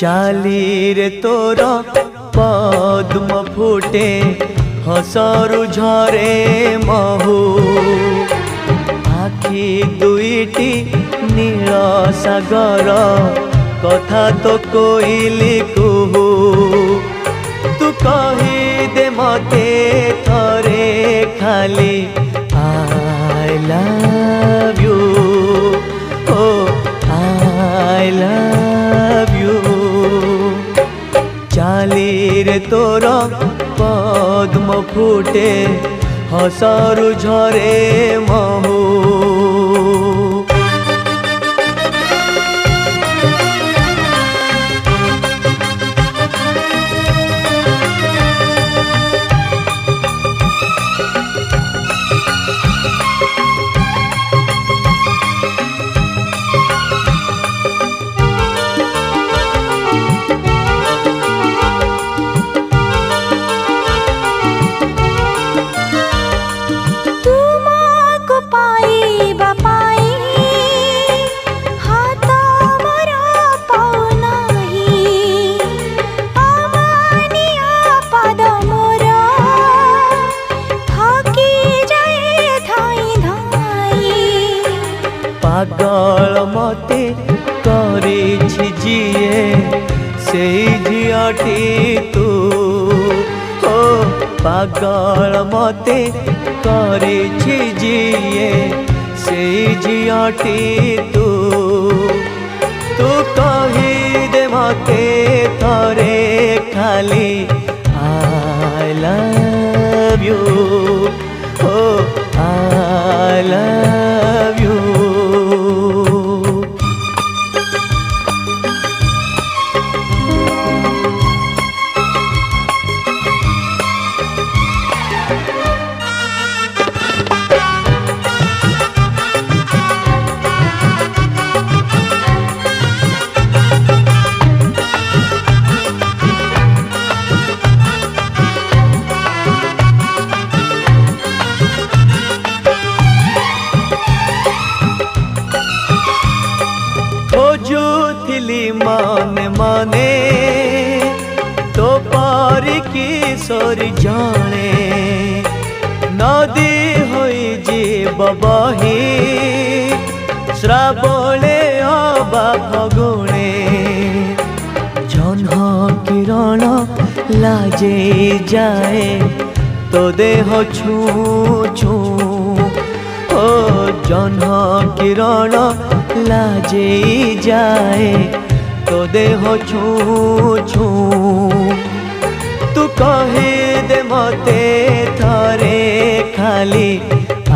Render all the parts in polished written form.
चाली रे तोर पद्म फुटे हसरु झरे महू आखि दुईटी नील सागर कथा तो कोइली कुहू तू कही दे मते थरे खाली आई लव यू ओ आई लव यू चाली रे तोर पद्म फुटे हसरु झरे महू पागल मते करे झिझिए से झियाटी तू ओ पागल मते करे झिझिए से झियाटी तू तू कही दे मते थरे खाली आई लव यू ओ आई लव यू खोजुथिली माने माने तो पार किशोरी जाने नदी होई जीव बही श्रावणे अबा फगुणे जह्न किरण लाजे जाए तो देह छू छू ओ जह्न किरण लाजे जाए तो देह छू छू तू कहे दे मते थरे खाली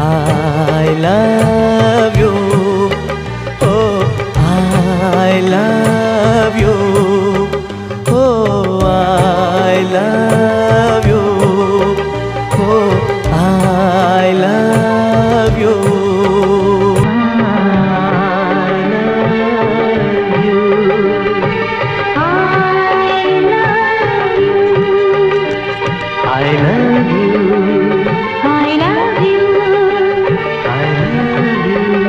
आई लव यू ओ आई लव यू ओ आई लव यू ओ I love you I love you. I love you. I love you.